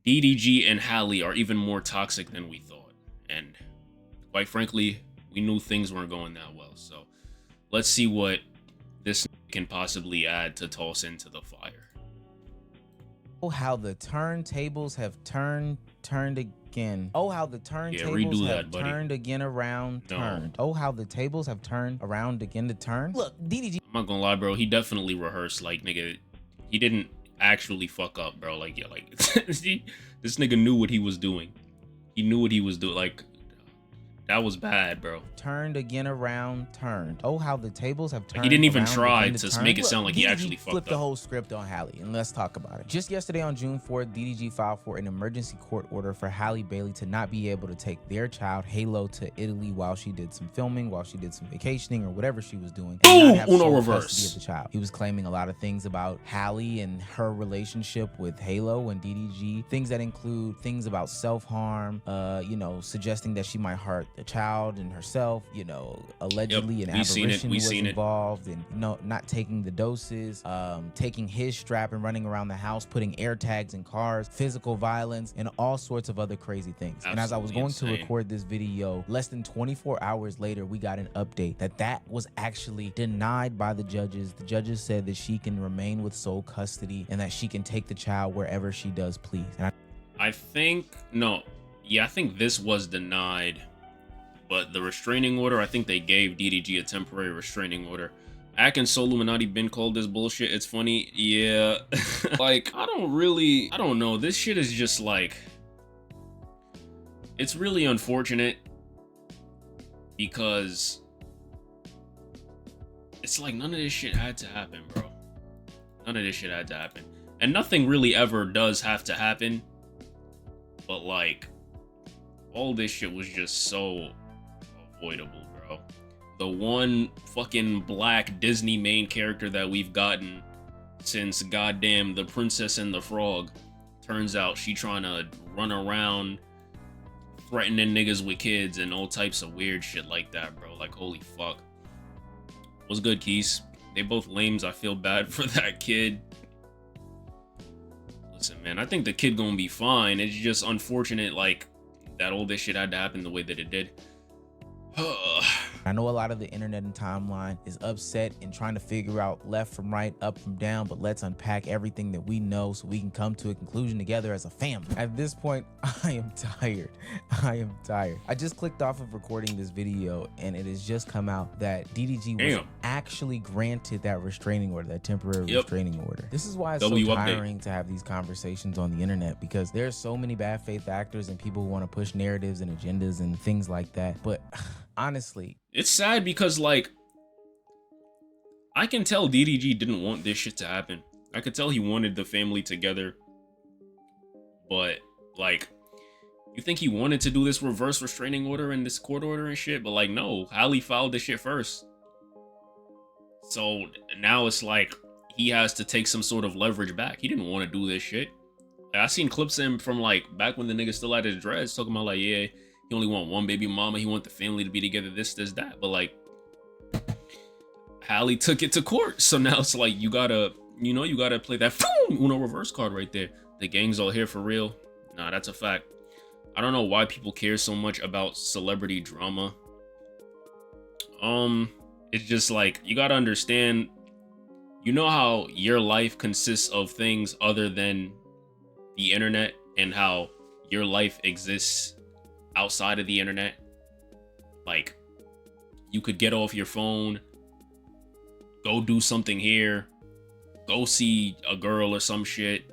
DDG and Halle are even more toxic than we thought. And quite frankly, we knew things weren't going that well. So let's see what this can possibly add to toss into the fire. Oh, how the turntables have turned again. Oh, how the turntables redo have that, buddy. turned again around, No. turned. Oh, how the tables have turned around again to turn. Look, DDG. I'm not gonna lie, bro. He definitely rehearsed. Like, nigga, he didn't actually fuck up, bro. Like, yeah, like this nigga knew what he was doing. He knew what he was doing. Like, that was bad, bro. Turned again around, turned. Oh, how the tables have turned. Like, he didn't even around try again to turn. make it sound like he DDG actually fucked flipped up. the whole script on Halle, and let's talk about it. Just yesterday on June 4th, DDG filed for an emergency court order for Halle Bailey to not be able to take their child Halo to Italy while she did some filming, while she did some vacationing or whatever she was doing. And not have Uno sole reverse. custody of the child. He was claiming a lot of things about Halle and her relationship with Halo and DDG. Things that include things about self-harm, you know, suggesting that she might hurt the child and herself, you know, allegedly an aberration was involved, and not taking the doses, taking his strap and running around the house, putting air tags in cars, physical violence, and all sorts of other crazy things. Absolutely and as I was going insane. to record this video, less than 24 hours later, we got an update that was actually denied by the judges. The judges said that she can remain with sole custody and that she can take the child wherever she does please. And I think this was denied, but the restraining order, I think they gave DDG a temporary restraining order. Ack and Illuminati been called this bullshit. It's funny, yeah. Like, I don't know. This shit is just like, it's really unfortunate because it's like none of this shit had to happen, bro. None of this shit had to happen. And nothing really ever does have to happen. But like, all this shit was just so avoidable, bro. The one fucking black Disney main character that we've gotten since goddamn The Princess and the Frog, turns out she trying to run around threatening niggas with kids and all types of weird shit like that, bro. Like, holy fuck. What's good, Keys? They both lames. I feel bad for that kid. Listen, man, I think the kid gonna be fine. It's just unfortunate, like, that all this shit had to happen the way that it did. I know a lot of the internet and timeline is upset and trying to figure out left from right, up from down, but let's unpack everything that we know so we can come to a conclusion together as a family. At this point, I am tired. I am tired. I just clicked off of recording this video and it has just come out that DDG was actually granted that restraining order, that temporary restraining order. This is why it's so tiring to have these conversations on the internet, because there's so many bad faith actors and people who want to push narratives and agendas and things like that. But honestly, it's sad because, like, I can tell DDG didn't want this shit to happen. I could tell he wanted the family together. But, like, you think he wanted to do this reverse restraining order and this court order and shit? But, like, no, Halle filed this shit first. So now it's like he has to take some sort of leverage back. He didn't want to do this shit. Like, I seen clips of him from, like, back when the nigga still had his dreads, talking about, like, yeah, he only want one baby mama. He want the family to be together, this, that. But, like, Halle took it to court. So now it's like, you gotta play that Uno reverse card right there. The gang's all here for real. Nah, that's a fact. I don't know why people care so much about celebrity drama. It's just like, you gotta understand, you know how your life consists of things other than the internet, and how your life exists outside of the internet. Like, you could get off your phone, go do something here, go see a girl or some shit,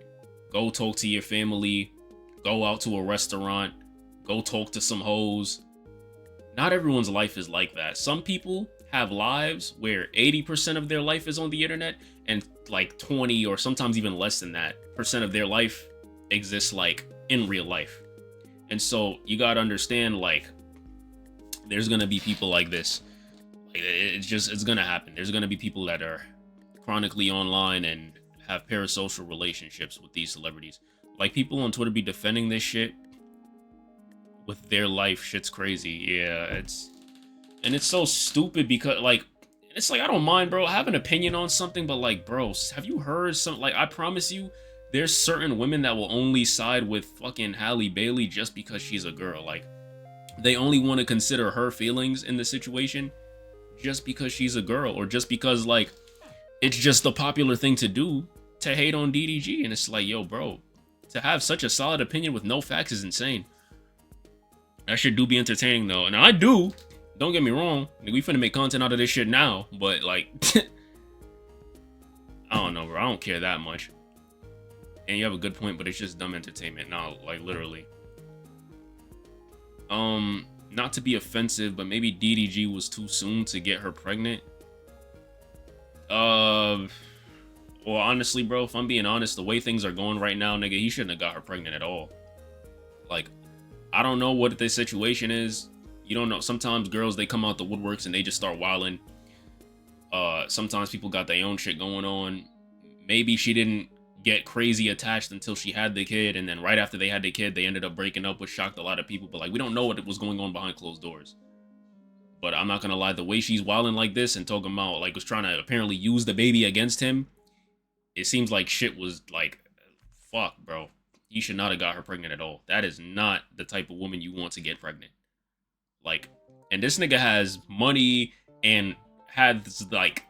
go talk to your family, go out to a restaurant, go talk to some hoes. Not everyone's life is like that. Some people have lives where 80% of their life is on the internet, and like 20 or sometimes even less than that % of their life exists like in real life. And so you gotta understand, like, there's gonna be people like this. Like, it's gonna happen. There's gonna be people that are chronically online and have parasocial relationships with these celebrities. Like, people on Twitter be defending this shit with their life. Shit's crazy. Yeah, it's so stupid because, like, it's like, I don't mind, bro, I have an opinion on something, but, like, bro, have you heard some, like, I promise you, there's certain women that will only side with fucking Halle Bailey just because she's a girl. Like, they only want to consider her feelings in the situation just because she's a girl, or just because, like, it's just the popular thing to do to hate on DDG. And it's like, yo, bro, to have such a solid opinion with no facts is insane. That shit do be entertaining though. And I do. Don't get me wrong. We finna make content out of this shit now. But like, I don't know, bro. I don't care that much. And you have a good point, but it's just dumb entertainment. Now, like, literally. Not to be offensive, but maybe DDG was too soon to get her pregnant. Well, honestly, bro, if I'm being honest, the way things are going right now, nigga, he shouldn't have got her pregnant at all. Like, I don't know what the situation is. You don't know. Sometimes girls, they come out the woodworks and they just start wilding. Sometimes people got their own shit going on. Maybe she didn't get crazy attached until she had the kid, and then right after they had the kid, they ended up breaking up, which shocked a lot of people. But like, we don't know what was going on behind closed doors. But I'm not gonna lie, the way she's wilding like this and talking about, like, was trying to apparently use the baby against him, it seems like shit was like, fuck, bro. You should not have got her pregnant at all. That is not the type of woman you want to get pregnant. Like, and this nigga has money and had this, like,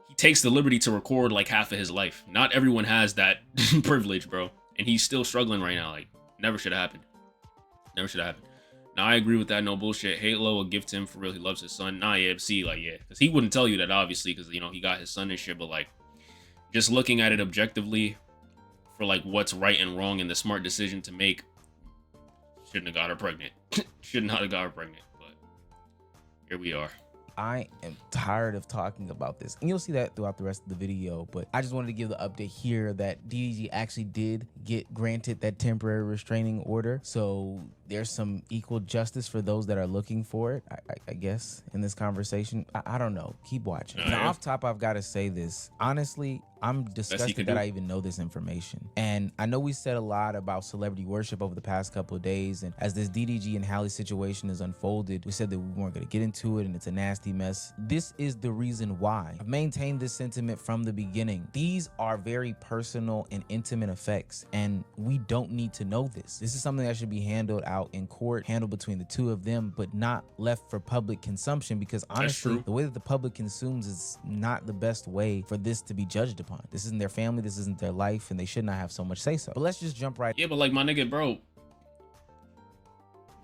he takes the liberty to record like half of his life. Not everyone has that privilege, bro. And he's still struggling right now. Like, never should have happened. Never should have happened. Now, I agree with that. No bullshit. Halo, a gift to him for real. He loves his son. Nah, yeah, see, like, yeah. Because he wouldn't tell you that, obviously, because, you know, he got his son and shit. But, like, just looking at it objectively for, like, what's right and wrong and the smart decision to make, shouldn't have got her pregnant. Should not have got her pregnant. But here we are. I am tired of talking about this, and you'll see that throughout the rest of the video, but I just wanted to give the update here that DDG actually did get granted that temporary restraining order. So there's some equal justice for those that are looking for it, I guess, in this conversation. I don't know. Keep watching. Now, off top, I've got to say this. Honestly, I'm disgusted that I even know this information. And I know we said a lot about celebrity worship over the past couple of days, and as this DDG and Halle situation is unfolded, we said that we weren't going to get into it, and it's a nasty mess. This is the reason why. I've maintained this sentiment from the beginning. These are very personal and intimate effects, and we don't need to know this. This is something that should be handled out in court, handled between the two of them, but not left for public consumption, because honestly, the way that the public consumes is not the best way for this to be judged upon. This isn't their family, this isn't their life, and they should not have so much say so. But let's just jump right. Yeah, but like, my nigga, bro,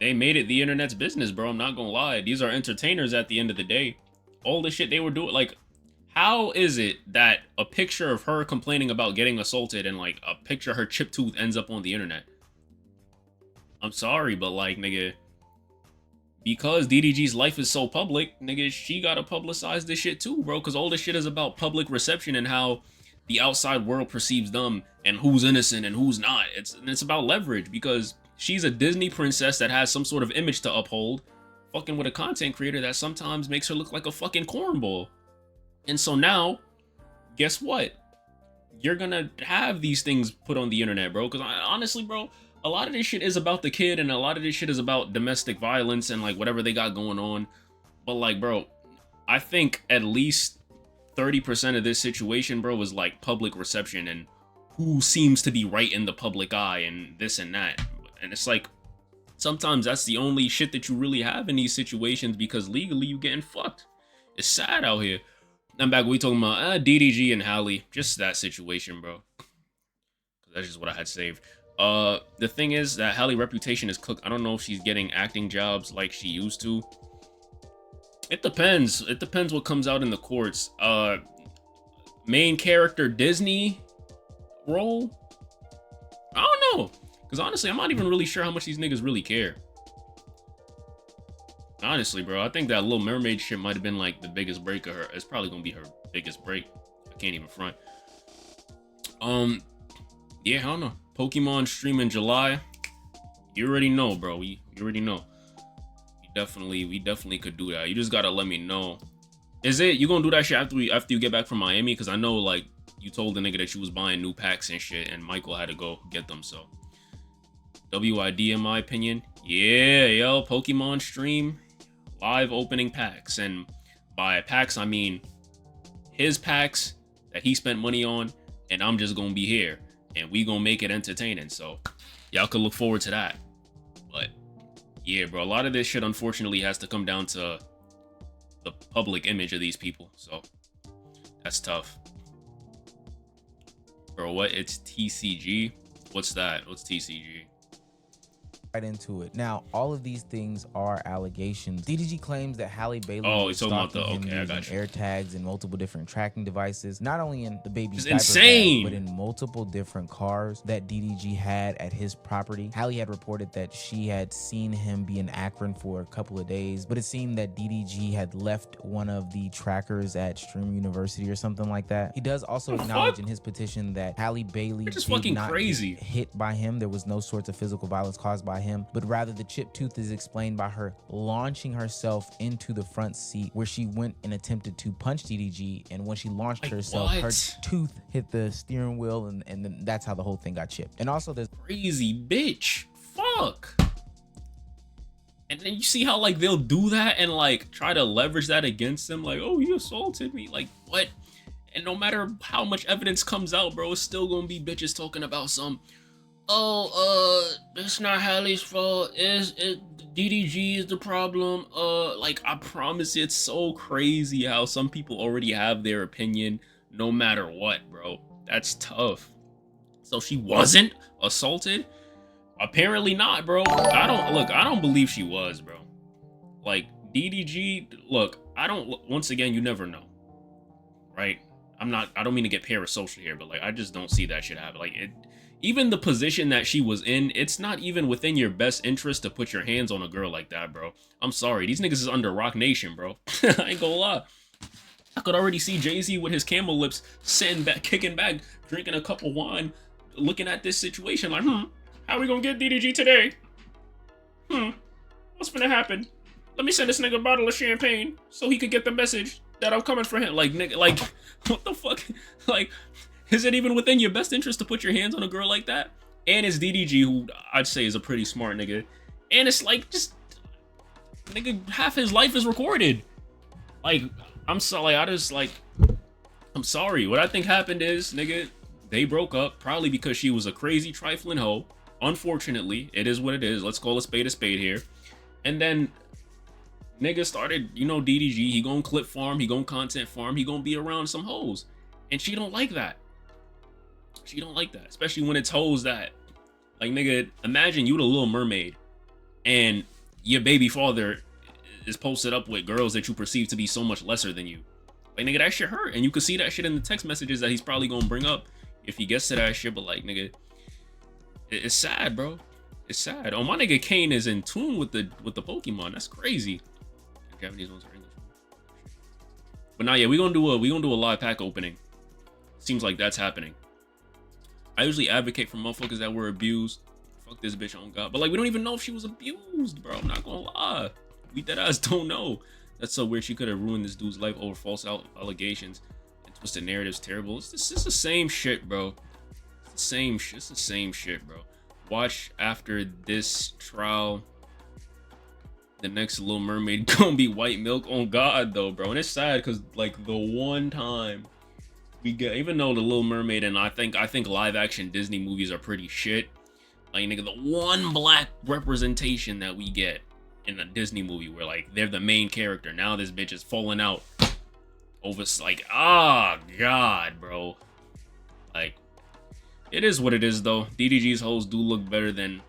they made it the internet's business, bro. I'm not gonna lie. These are entertainers at the end of the day. All the shit they were doing, like, how is it that a picture of her complaining about getting assaulted and like a picture of her chipped tooth ends up on the internet? I'm sorry, but like, nigga, because DDG's life is so public, nigga, she gotta publicize this shit too, bro. Because all this shit is about public reception and how the outside world perceives them and who's innocent and who's not. It's about leverage, because she's a Disney princess that has some sort of image to uphold, fucking with a content creator that sometimes makes her look like a fucking cornball. And so now, guess what? You're gonna have these things put on the internet, bro. Because honestly, bro, a lot of this shit is about the kid, and a lot of this shit is about domestic violence and like whatever they got going on. But like, bro, I think at least 30% of this situation, bro, was like public reception and who seems to be right in the public eye and this and that. And it's like, sometimes that's the only shit that you really have in these situations, because legally you getting fucked. It's sad out here. I'm back. We talking about DDG and Halle, just that situation, bro. That's just what I had saved. The thing is that Halle's reputation is cooked. I don't know if she's getting acting jobs like she used to. It depends. It depends what comes out in the courts. Main character Disney role? I don't know. Because honestly, I'm not even really sure how much these niggas really care. Honestly, bro, I think that Little Mermaid shit might have been like the biggest break of her. It's probably gonna be her biggest break. I can't even front. Yeah, I don't know. Pokemon stream in July. You already know, bro. You already know. We definitely could do that. You just gotta let me know. Is it you gonna do that shit after you get back from Miami? Because I know like you told the nigga that you was buying new packs and shit, and Michael had to go get them. So WID, in my opinion. Yeah, yo, Pokemon stream, live opening packs, and by packs I mean his packs that he spent money on, and I'm just gonna be here. and we gonna make it entertaining. So y'all could look forward to that. But yeah, bro, a lot of this shit unfortunately has to come down to the public image of these people. So that's tough. Bro, what? It's TCG? What's that? What's TCG? Right into it. Now, all of these things are allegations. DDG claims that Halle Bailey was talking about stalking him okay, I using got you. air tags and multiple different tracking devices, not only in the baby's diaper insane, bag, but in multiple different cars that DDG had at his property. Halle had reported that she had seen him be in Akron for a couple of days, but it seemed that DDG had left one of the trackers at Stream University or something like that. He does also acknowledge in his petition that Halle Bailey did not get hit by him. There was no sorts of physical violence caused by him, but rather the chipped tooth is explained by her launching herself into the front seat where she went and attempted to punch DDG, and when she launched herself, her tooth hit the steering wheel, and then that's how the whole thing got chipped. And also there's crazy bitch, fuck. And then you see how like they'll do that and like try to leverage that against them, like, oh, you assaulted me, like what? And no matter how much evidence comes out, bro, it's still gonna be bitches talking about some, it's not Halle's fault, it DDG is the problem. Like, I promise, it's so crazy how some people already have their opinion no matter what, bro. That's tough. So she wasn't assaulted? Apparently not, bro. I don't believe she was, bro. Like, DDG, look, once again, you never know, right? I don't mean to get parasocial here, but like, I just don't see that shit happen. Like, even the position that she was in, it's not even within your best interest to put your hands on a girl like that, bro. I'm sorry. These niggas is under Rock Nation, bro. I ain't gonna lie. I could already see Jay-Z with his camel lips sitting back, kicking back, drinking a cup of wine, looking at this situation like, how we gonna get DDG today? What's gonna happen? Let me send this nigga a bottle of champagne so he could get the message that I'm coming for him. Like, nigga, like, what the fuck? Like, is it even within your best interest to put your hands on a girl like that? And it's DDG, who I'd say is a pretty smart nigga. And it's like, just, nigga, half his life is recorded. Like, I'm sorry, I'm sorry. What I think happened is, nigga, they broke up probably because she was a crazy trifling hoe. Unfortunately, it is what it is. Let's call a spade here. And then nigga started, you know, DDG, he gon' clip farm, he gon' content farm, he gon' be around some hoes. And she don't like that. She don't like that, especially when it's hoes that, like, nigga, imagine you the Little Mermaid and your baby father is posted up with girls that you perceive to be so much lesser than you. Like, nigga, that shit hurt. And you can see that shit in the text messages that he's probably gonna bring up if he gets to that shit. But like, nigga, it's sad, bro. It's sad. Oh, my nigga Kane is in tune with the Pokemon. That's crazy. Japanese ones are English. But now, yeah, we gonna do a live pack opening. Seems like that's happening. I usually advocate for motherfuckers that were abused. Fuck this bitch on God. But like, we don't even know if she was abused, bro. I'm not gonna lie. We deadass don't know. That's so weird. She could have ruined this dude's life over false allegations and twisted narratives. Terrible. It's the same shit, bro. It's the same shit, bro. Watch after this trial. The next Little Mermaid gonna be white milk on God, though, bro. And it's sad because like the one time we get, even though the Little Mermaid and I think live action Disney movies are pretty shit. Like, nigga, the one black representation that we get in a Disney movie where like they're the main character, now this bitch is falling out over, like, God, bro. Like, it is what it is, though. DDG's hoes do look better than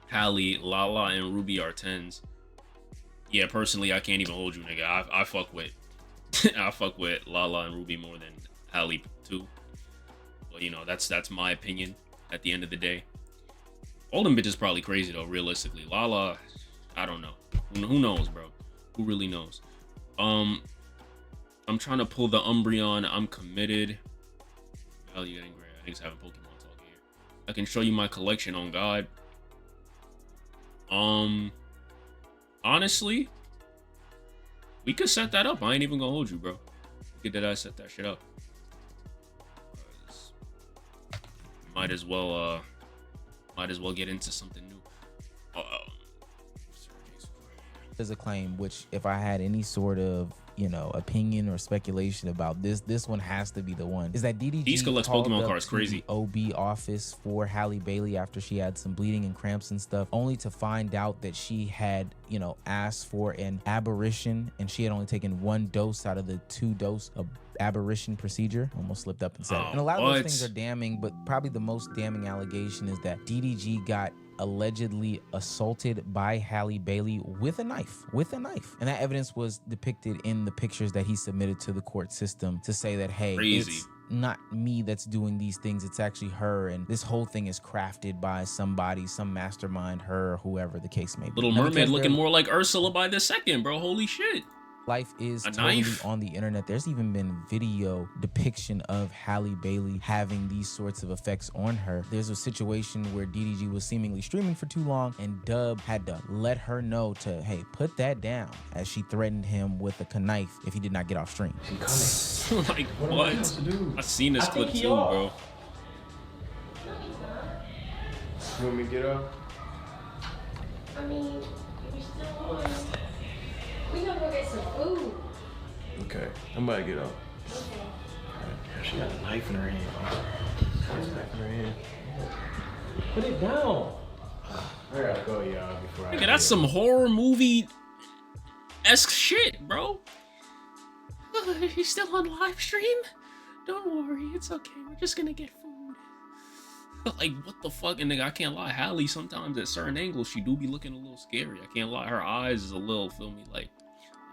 Halle, Lala, and Ruby are 10s. Yeah, personally, I can't even hold you, nigga. I fuck with I fuck with Lala and Ruby more than Halle too. But you know, that's my opinion at the end of the day. All them bitches probably crazy though, realistically. Lala, I don't know. Who knows, bro? Who really knows? I'm trying to pull the Umbreon. I'm committed. Value getting great. I think it's having Pokemon talk here. I can show you my collection on God. Honestly, we could set that up. I ain't even gonna hold you, bro. We could set that shit up. Might as well get into something new. There's a claim which, if I had any sort of you know, opinion or speculation about this one has to be the one, is that DDG collects called Pokemon up cards, to crazy. the OB office for Halle Bailey after she had some bleeding and cramps and stuff, only to find out that she had, you know, asked for an aberration and she had only taken 1 dose out of the 2-dose of aberration procedure. Almost slipped up and said it. And a lot of those things are damning, but probably the most damning allegation is that DDG got allegedly assaulted by Halle Bailey with a knife, and that evidence was depicted in the pictures that he submitted to the court system to say that, hey, it's not me that's doing these things, it's actually her, and this whole thing is crafted by somebody, some mastermind, her, whoever the case may be. Little Mermaid looking more like Ursula by the second, bro. Holy shit. Life is totally on the internet. There's even been video depiction of Halle Bailey having these sorts of effects on her. There's a situation where DDG was seemingly streaming for too long and Dub had to let her know to, hey, put that down, as she threatened him with a knife if he did not get off stream. Like, what? I've seen this clip too, bro. You want me to get up? I mean, you're still on. We gotta go get some food. Okay, I'm about to get up. Okay. She got a knife in her hand. She got a knife in her hand. Put it down. I gotta go, y'all, before I. Nigga, that's some horror movie-esque shit, bro. He's still on live stream? Don't worry, it's okay. We're just gonna get food. Like, what the fuck? And nigga, I can't lie. Halle, sometimes at certain angles, she do be looking a little scary. I can't lie. Her eyes is a little, feel me, like,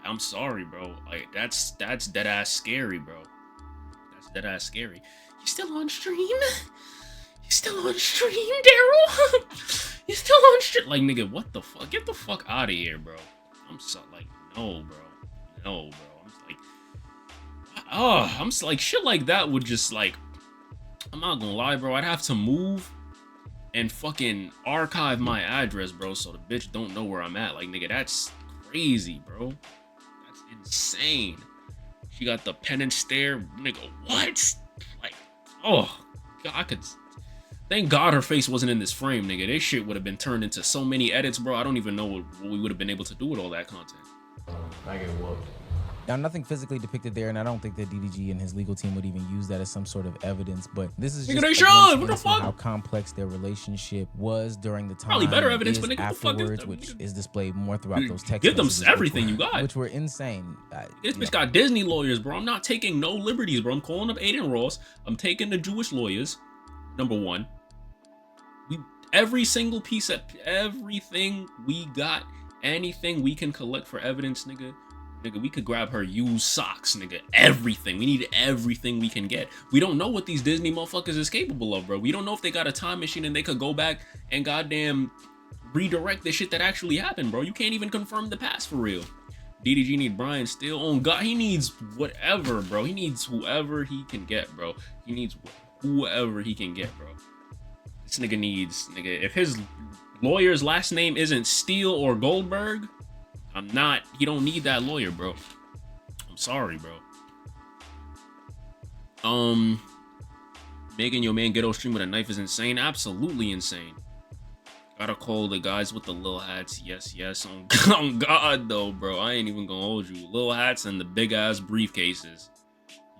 I'm sorry, bro. Like, that's dead ass scary, bro. That's dead ass scary. You still on stream? You still on stream, Daryl? You still on stream? Like, nigga, what the fuck? Get the fuck out of here, bro. I'm so like, no, bro. No, bro. I'm just like, oh, I'm just like, shit like that would just like, I'm not gonna lie, bro. I'd have to move and fucking archive my address, bro, so the bitch don't know where I'm at. Like, nigga, that's crazy, bro. That's insane. She got the penance stare, nigga. What? Like, oh, God, I could. Thank God her face wasn't in this frame, nigga. This shit would have been turned into so many edits, bro. I don't even know what we would have been able to do with all that content. I get whooped. Now, nothing physically depicted there, and I don't think that DDG and his legal team would even use that as some sort of evidence, but this is just how complex their relationship was during the time. Probably better evidence, but nigga, afterwards, which is displayed more throughout those text Give them messages, everything you got. Which were insane. This bitch got Disney lawyers, bro. I'm not taking no liberties, bro. I'm calling up Aiden Ross. I'm taking the Jewish lawyers. Number one. Every single piece of everything we got, anything we can collect for evidence, nigga. Nigga, we could grab her used socks, nigga. Everything. We need everything we can get. We don't know what these Disney motherfuckers is capable of, bro. We don't know if they got a time machine and they could go back and goddamn redirect the shit that actually happened, bro. You can't even confirm the past for real. DDG need Brian still on God. He needs whatever, bro. He needs whoever he can get, bro. He needs whoever he can get, bro. This nigga needs, nigga, if his lawyer's last name isn't Steele or Goldberg, he don't need that lawyer, bro. I'm sorry, bro. Making your man ghetto stream with a knife is insane. Absolutely insane. Gotta call the guys with the lil hats. Yes, yes. On God, though, bro. I ain't even gonna hold you. Lil hats and the big ass briefcases.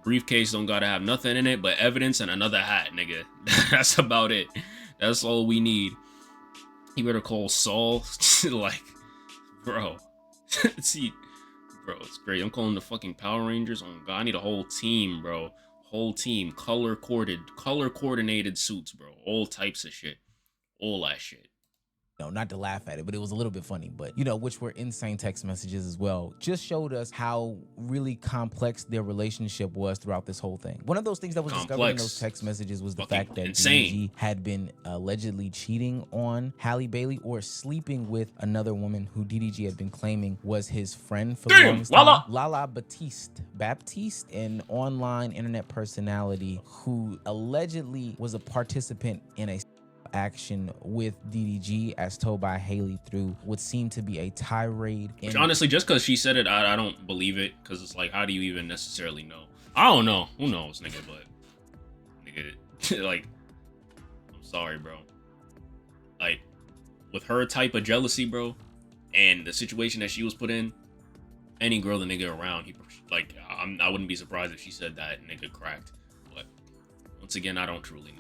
Briefcase don't gotta have nothing in it but evidence and another hat, nigga. That's about it. That's all we need. You better call Saul. Like, bro. See, bro, it's great. I'm calling the fucking Power Rangers. Oh God, I need a whole team, bro. Whole team, color coordinated suits, bro. All types of shit. All that shit. No, not to laugh at it, but it was a little bit funny, but you know, which were insane text messages as well. Just showed us how really complex their relationship was throughout this whole thing. One of those things that was discovered in those text messages was the fact that DDG had been allegedly cheating on Halle Bailey or sleeping with another woman who DDG had been claiming was his friend for the longest time. Lala Baptiste, an online internet personality who allegedly was a participant in a action with DDG, as told by Haley through what seemed to be a tirade. Which honestly, just because she said it, I don't believe it, because it's like, how do you even necessarily know? I don't know. Who knows, nigga? But nigga, like, I'm sorry, bro. Like, with her type of jealousy, bro, and the situation that she was put in, any girl the nigga around, like, I wouldn't be surprised if she said that nigga cracked. But once again, I don't truly know.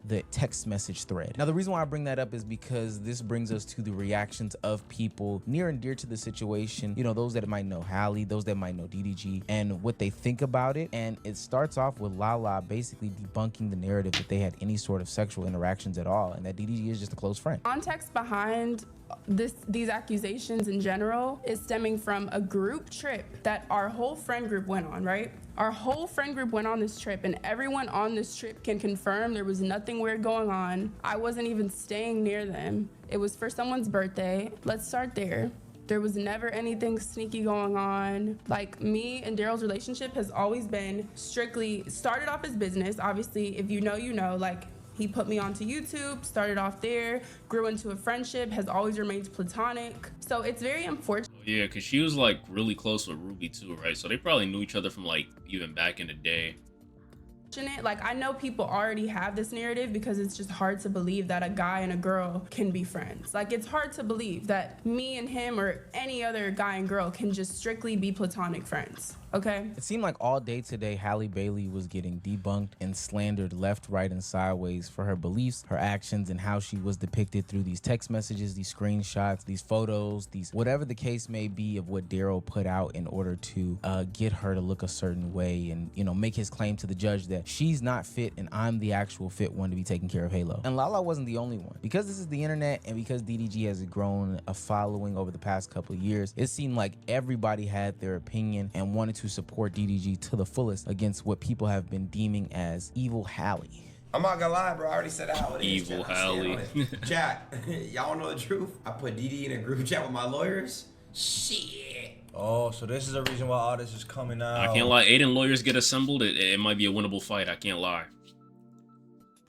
The text message thread. Now, the reason why I bring that up is because this brings us to the reactions of people near and dear to the situation. You know, those that might know Halle, those that might know DDG, and what they think about it. And it starts off with Lala basically debunking the narrative that they had any sort of sexual interactions at all, and that DDG is just a close friend. Context behind these accusations in general is stemming from a group trip that our whole friend group went on, right? Our whole friend group went on this trip, and everyone on this trip can confirm there was nothing weird going on. I wasn't even staying near them. It was for someone's birthday. Let's start there. There was never anything sneaky going on. Like, me and Daryl's relationship has always been strictly, started off as business. Obviously, if you know, you know, like, he put me onto YouTube, started off there, grew into a friendship, has always remained platonic. So it's very unfortunate. Yeah, because she was like really close with Ruby too, right? So they probably knew each other from like even back in the day. Like, I know people already have this narrative because it's just hard to believe that a guy and a girl can be friends. Like, it's hard to believe that me and him or any other guy and girl can just strictly be platonic friends, okay? It seemed like all day today, Halle Bailey was getting debunked and slandered left, right, and sideways for her beliefs, her actions, and how she was depicted through these text messages, these screenshots, these photos, these whatever the case may be of what Daryl put out in order to get her to look a certain way and, you know, make his claim to the judge that she's not fit and I'm the actual fit one to be taking care of Halo. And Lala wasn't the only one. Because this is the internet and because DDG has grown a following over the past couple of years, it seemed like everybody had their opinion and wanted to support DDG to the fullest against what people have been deeming as evil Halle. I'm not gonna lie, bro. I already said how it is. Evil Halle. Chat, y'all know the truth. I put DD in a group chat with my lawyers. Shit. Oh, so this is the reason why all this is coming out. I can't lie. Aiden lawyers get assembled. It might be a winnable fight. I can't lie.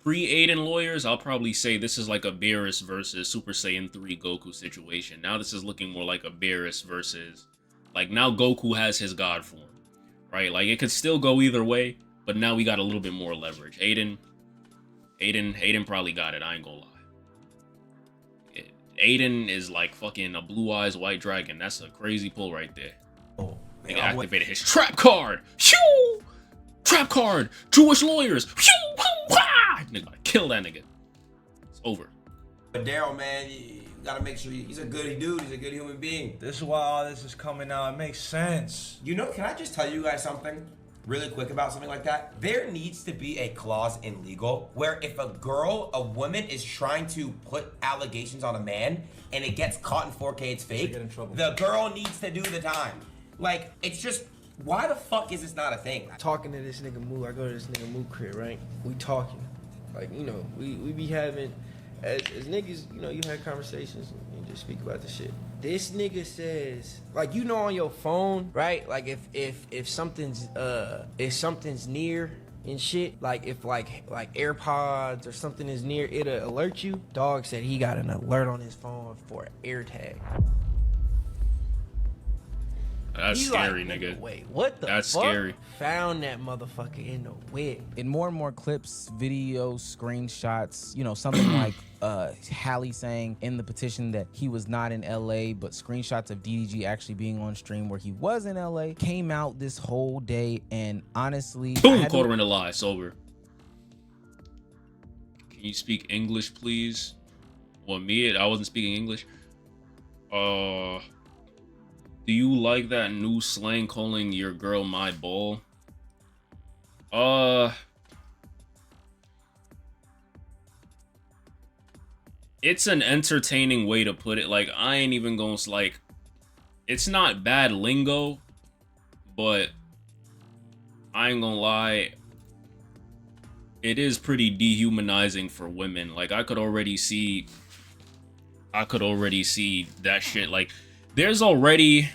Pre-Aiden lawyers, I'll probably say this is like a Beerus versus Super Saiyan 3 Goku situation. Now this is looking more like a Beerus versus, like, now Goku has his God form, right? Like, it could still go either way, but now we got a little bit more leverage. Aiden probably got it. I ain't gonna lie. Aiden is like fucking a blue eyes white dragon. That's a crazy pull right there. Oh, man, Nigga activated his trap card. Shoo! Trap card. Jewish lawyers. Shoo! Nigga, kill that nigga. It's over. But Daryl, man, you gotta make sure he's a good dude. He's a good human being. This is why all this is coming out. It makes sense. You know, can I just tell you guys something really quick about something like that? There needs to be a clause in legal where if a woman is trying to put allegations on a man and it gets caught in 4K, it's fake, get in trouble. The girl needs to do the time. Like, it's just, why the fuck is this not a thing? Talking to this nigga Moo, I go to this nigga Moo crib, right? We talking. Like, you know, we be having, as niggas, you know, you had conversations and just speak about the shit. This nigga says, like, you know, on your phone, right? Like, if something's near and shit, like if like AirPods or something is near, it'll alert you. Dog said he got an alert on his phone for an AirTag. That's scary, nigga. Wait, what the That's fuck? scary. Found that motherfucker in the whip. In more and more clips, videos, screenshots, you know, something like Halle saying in the petition that he was not in LA, but screenshots of DDG actually being on stream where he was in LA came out this whole day, and honestly, Boom, quarter in a lie, sober. Can you speak English, please? Well, me, I wasn't speaking English. Do you like that new slang calling your girl my ball? It's an entertaining way to put it. Like, I ain't even gonna, like, it's not bad lingo, but I ain't gonna lie, it is pretty dehumanizing for women. Like, I could already see that shit. Like, there's already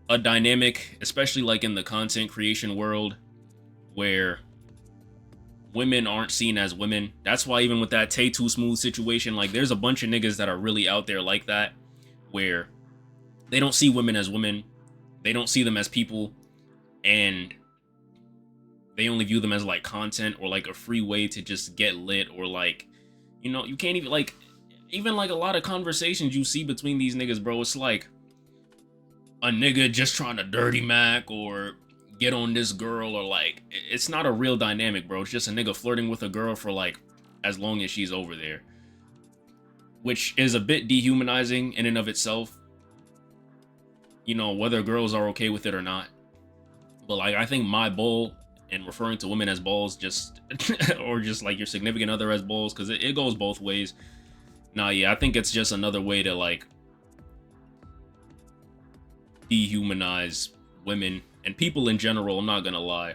a dynamic, especially like in the content creation world, where women aren't seen as women. That's why even with that Tay Too Smooth situation, like, there's a bunch of niggas that are really out there like that, where they don't see women as women, they don't see them as people, and they only view them as like content or like a free way to just get lit, or like, you know, you can't even like a lot of conversations you see between these niggas, bro. It's like a nigga just trying to dirty Mac or get on this girl, or like, it's not a real dynamic, bro. It's just a nigga flirting with a girl for like as long as she's over there, which is a bit dehumanizing in and of itself, you know, whether girls are okay with it or not. But like, I think my bull and referring to women as balls just or just like your significant other as balls, because it goes both ways. Nah, yeah, I think it's just another way to like dehumanize women and people in general. I'm not gonna lie.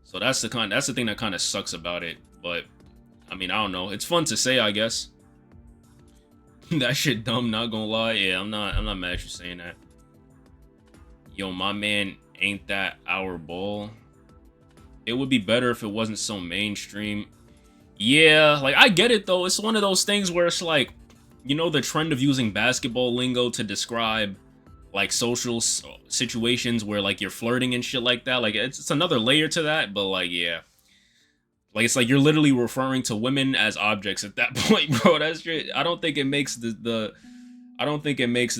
So that's the thing that kind of sucks about it. But I mean, I don't know. It's fun to say, I guess. That shit dumb, not gonna lie. Yeah, I'm not mad at you saying that. Yo, my man, ain't that our ball? It would be better if it wasn't so mainstream. Yeah, like, I get it though. It's one of those things where it's like, you know, the trend of using basketball lingo to describe like social situations where like you're flirting and shit like that. Like, it's another layer to that, but like, yeah. Like, it's like you're literally referring to women as objects at that point, bro. That's shit. I don't think it makes the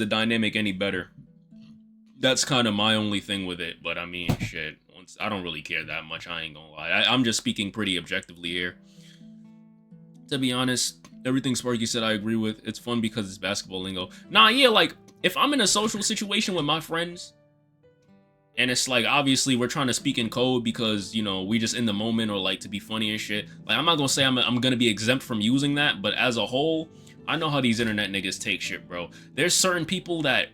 dynamic any better. That's kind of my only thing with it. But I mean, shit. I don't really care that much. I ain't gonna lie. I'm just speaking pretty objectively here. To be honest, everything Sparky said I agree with. It's fun because it's basketball lingo. Nah, yeah, like, if I'm in a social situation with my friends, and it's like, obviously, we're trying to speak in code because, you know, we just in the moment or like to be funny and shit. Like, I'm not gonna say I'm gonna be exempt from using that, but as a whole, I know how these internet niggas take shit, bro. There's certain people that,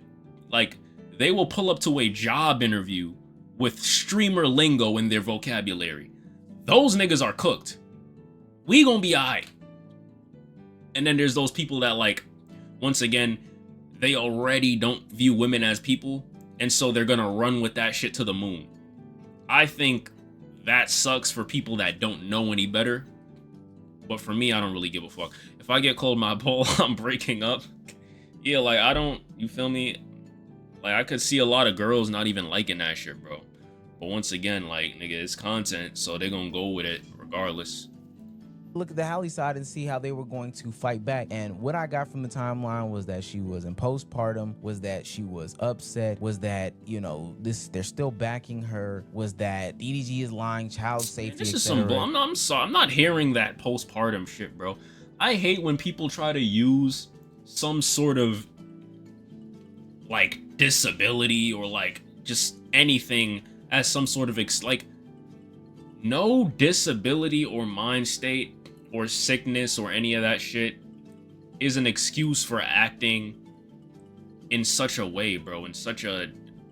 like, they will pull up to a job interview with streamer lingo in their vocabulary. Those niggas are cooked. We gonna be alright. And then there's those people that, like, once again, they already don't view women as people, and so they're gonna run with that shit to the moon. I think that sucks for people that don't know any better. But for me, I don't really give a fuck. If I get called my ball, I'm breaking up. Yeah, like, I don't, you feel me? Like, I could see a lot of girls not even liking that shit, bro. But once again, like, nigga, it's content, so they're gonna go with it regardless. Look at the Halle side and see how they were going to fight back. And what I got from the timeline was that she was in postpartum, was that she was upset, was that, you know, they're still backing her, was that DDG is lying, child safety, this is some bull. I'm sorry, I'm not hearing that postpartum shit, bro. I hate when people try to use some sort of like disability or like just anything as some sort of like, no disability or mind state or sickness or any of that shit is an excuse for acting in such a way, bro, in such a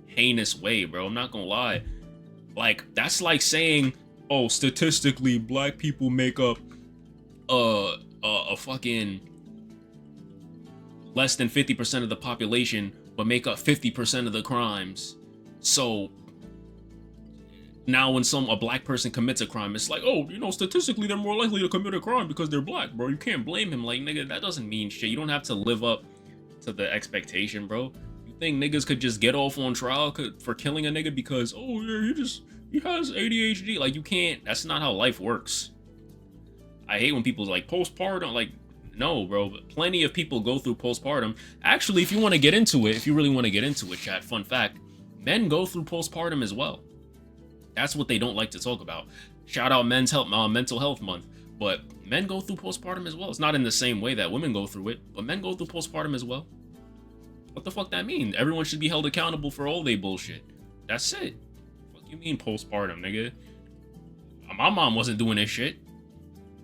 heinous way, bro. I'm not gonna lie. Like, that's like saying, oh, statistically, black people make up a fucking less than 50% of the population, but make up 50% of the crimes. So now when a black person commits a crime, it's like, oh, you know, statistically they're more likely to commit a crime because they're black, bro. You can't blame him. Like, nigga, that doesn't mean shit. You don't have to live up to the expectation, bro. You think niggas could just get off on trial for killing a nigga because, oh yeah, he has ADHD? Like, you can't. That's not how life works. I hate when people's like postpartum. Like, no, bro. Plenty of people go through postpartum. Actually, if you want to get into it, if you really want to get into it, chat, fun fact, men go through postpartum as well. That's what they don't like to talk about. Shout out mental health month. But men go through postpartum as well. It's not in the same way that women go through it, but men go through postpartum as well. What the fuck that mean? Everyone should be held accountable for all they bullshit. That's it. What you mean postpartum, nigga? My mom wasn't doing this shit.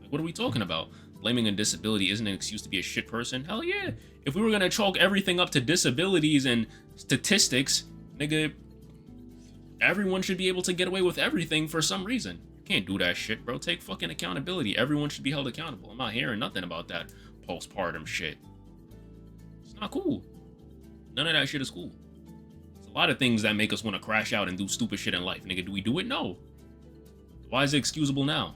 Like, what are we talking about? Blaming a disability isn't an excuse to be a shit person? Hell yeah. If we were gonna chalk everything up to disabilities and statistics, nigga, everyone should be able to get away with everything for some reason. You can't do that shit, bro. Take fucking accountability. Everyone should be held accountable. I'm not hearing nothing about that postpartum shit. It's not cool. None of that shit is cool. There's a lot of things that make us want to crash out and do stupid shit in life. Nigga, do we do it? No. Why is it excusable now?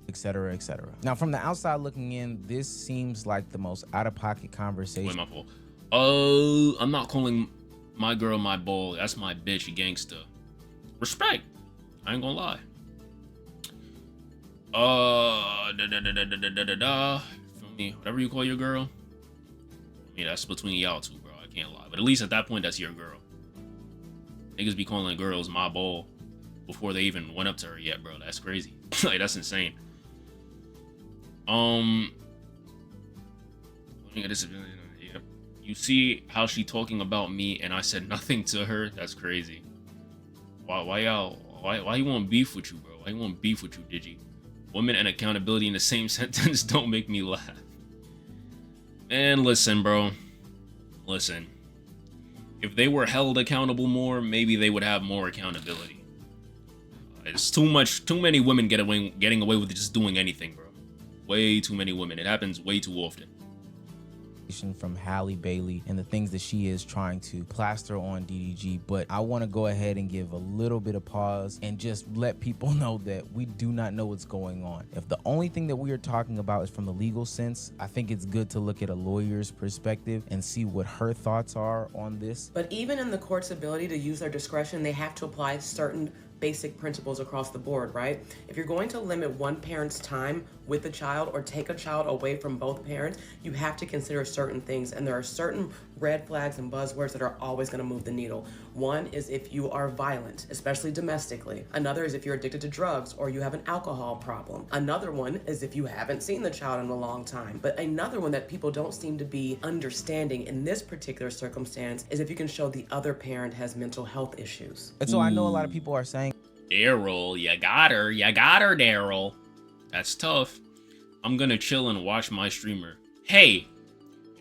Etc., etc. Now, from the outside looking in, this seems like the most out-of-pocket conversation. Wait, my fault. I'm not calling my girl my bull. That's my bitch, gangster. Respect. I ain't gonna lie. Feel me? Whatever you call your girl. Yeah, that's between y'all two, bro. I Can't lie. But at least at that point, that's your girl. Niggas be calling girls my ball before they even went up to her yet, bro. That's crazy. Like, that's insane. Yeah. You see how she talking about me and I said nothing to her? That's crazy. Why you want beef with you, bro? Why you want beef with you, Digi? Women and accountability in the same sentence don't make me laugh. And listen, bro. Listen. If they were held accountable more, maybe they would have more accountability. It's too many women getting away with just doing anything, bro. Way too many women. It happens way too often. From Halle Bailey and the things that she is trying to plaster on DDG, but I want to go ahead and give a little bit of pause and just let people know that we do not know what's going on. If the only thing that we are talking about is from the legal sense, I think it's good to look at a lawyer's perspective and see what her thoughts are on this. But even in the court's ability to use their discretion, they have to apply certain basic principles across the board, right? If you're going to limit one parent's time with a child or take a child away from both parents, you have to consider certain things, and there are certain red flags and buzzwords that are always going to move the needle. One is if you are violent, especially domestically. Another is if you're addicted to drugs or you have an alcohol problem. Another one is if you haven't seen the child in a long time. But another one that people don't seem to be understanding in this particular circumstance is if you can show the other parent has mental health issues. And so I know a lot of people are saying, Daryl, you got her, Daryl. That's tough. I'm gonna chill and watch my streamer. Hey,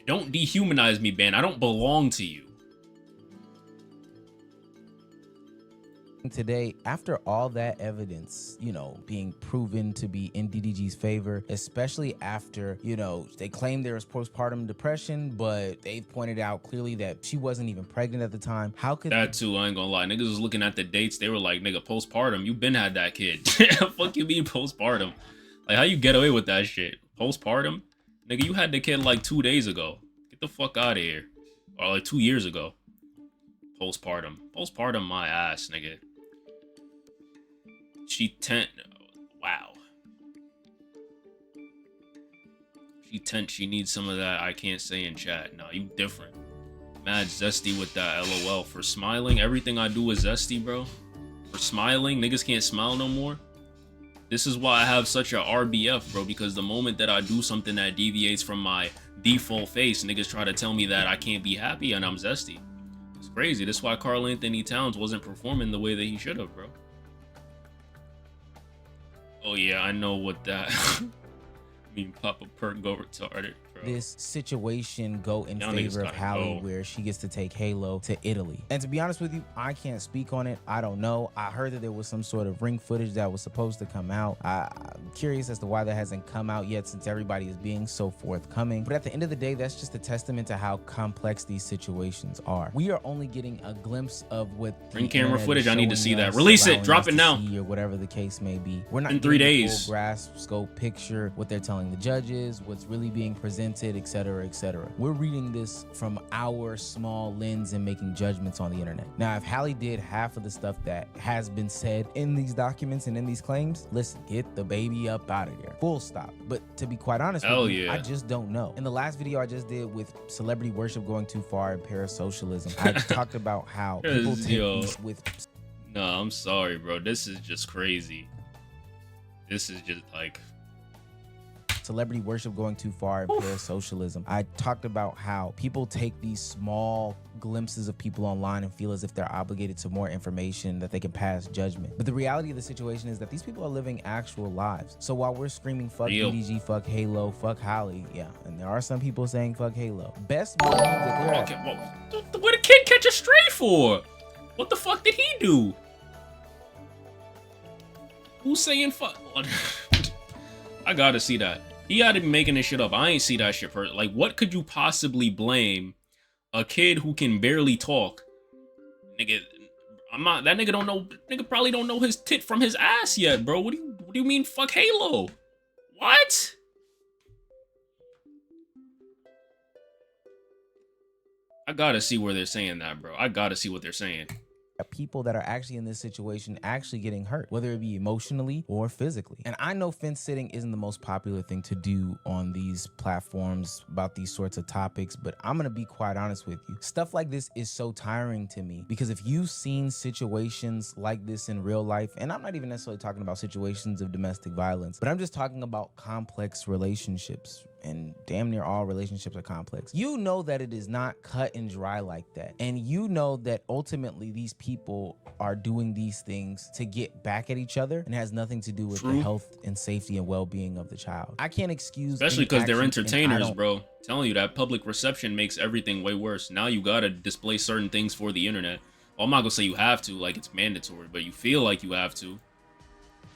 don't dehumanize me, Ben. I don't belong to you. today, after all that evidence, you know, being proven to be in DDG's favor, especially after, you know, they claimed there was postpartum depression, but they've pointed out clearly that she wasn't even pregnant at the time. How could that too? I ain't gonna lie. Niggas was looking at the dates. They were like, nigga, postpartum. You been had that kid. Fuck you mean postpartum? Like, how you get away with that shit? Postpartum? Nigga, you had the kid like 2 days ago. Get the fuck out of here. Or like 2 years ago. Postpartum. Postpartum my ass, nigga. Wow. She tent. She needs some of that I can't say in chat. Nah, you different. Mad zesty with that LOL. For smiling, everything I do is zesty, bro. For smiling, niggas can't smile no more. This is why I have such a RBF, bro, because the moment that I do something that deviates from my default face, niggas try to tell me that I can't be happy and I'm zesty. It's crazy. This is why Karl Anthony Towns wasn't performing the way that he should have, bro. Oh yeah, I know what that I mean, Papa Perk go retarded, bro. This situation go in favor of Halle, where she gets to take Halo to Italy. And to be honest with you, I can't speak on it. I don't know. I heard that there was some sort of ring footage that was supposed to come out. I'm curious as to why that hasn't come out yet, since everybody is being so forthcoming. But at the end of the day, that's just a testament to how complex these situations are. We are only getting a glimpse of what ring camera footage. I need to see that. Release it. Drop it now. Or whatever the case may be. We're not in 3 days. Full grasp, scope, picture, what they're telling the judges, what's really being presented, etc., etc. We're reading this from our small lens and making judgments on the internet. Now, if Halle did half of the stuff that has been said in these documents and in these claims, listen, get the baby up out of there. Full stop. But to be quite honest with you, I just don't know. In the last video I just did with celebrity worship going too far and parasocialism, I talked about how people take these with... No, I'm sorry, bro. This is just crazy. This is just like... celebrity worship going too far and parasocialism. I talked about how people take these small glimpses of people online and feel as if they're obligated to more information that they can pass judgment. But the reality of the situation is that these people are living actual lives. So while we're screaming fuck DDG, fuck Halo, fuck Halle, yeah, and there are some people saying fuck Halo, best believe that they're okay, well, what did kid catch a stray for? What the fuck did he do? Who's saying fuck? I gotta see that. He had to be making this shit up. I ain't see that shit first. Like, what could you possibly blame a kid who can barely talk? Nigga, I'm not. That nigga don't know. Nigga probably don't know his tit from his ass yet, bro. What do you mean? Fuck Halo? What? I gotta see where they're saying that, bro. I gotta see what they're saying. people that are actually in this situation actually getting hurt, whether it be emotionally or physically. And I know fence sitting isn't the most popular thing to do on these platforms about these sorts of topics, but I'm gonna be quite honest with you. Stuff like this is so tiring to me, because if you've seen situations like this in real life, and I'm not even necessarily talking about situations of domestic violence, but I'm just talking about complex relationships, and damn near all relationships are complex. You know that it is not cut and dry like that. And you know that ultimately these people are doing these things to get back at each other, and has nothing to do with the health and safety and well-being of the child. I can't excuse, especially because they're entertainers, bro. Telling you that public reception makes everything way worse. Now you gotta display certain things for the internet. Well, I'm not gonna say you have to, like it's mandatory, but you feel like you have to.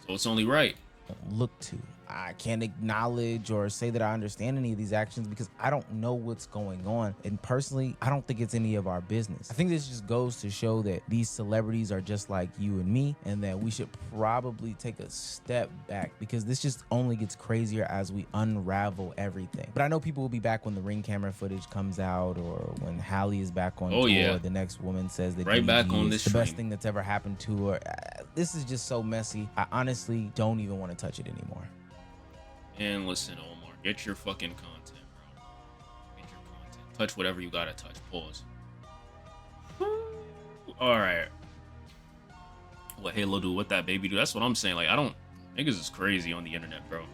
So it's only right. Look to. I can't acknowledge or say that I understand any of these actions because I don't know what's going on. And personally, I don't think it's any of our business. I think this just goes to show that these celebrities are just like you and me, and that we should probably take a step back, because this just only gets crazier as we unravel everything. But I know people will be back when the Ring camera footage comes out, or when Halle is back on tour. Yeah. The next woman says that right DDG back on this the stream. best thing that's ever happened to her. This is just so messy. I honestly don't even want to touch it anymore. And listen, Omar, get your fucking content, bro. Get your content. Touch whatever you gotta touch. Pause. All right. What Halo do? What that baby do? That's what I'm saying. Like, niggas is crazy on the internet, bro.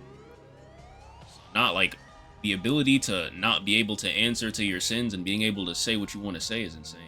Not like the ability to not be able to answer to your sins and being able to say what you want to say is insane.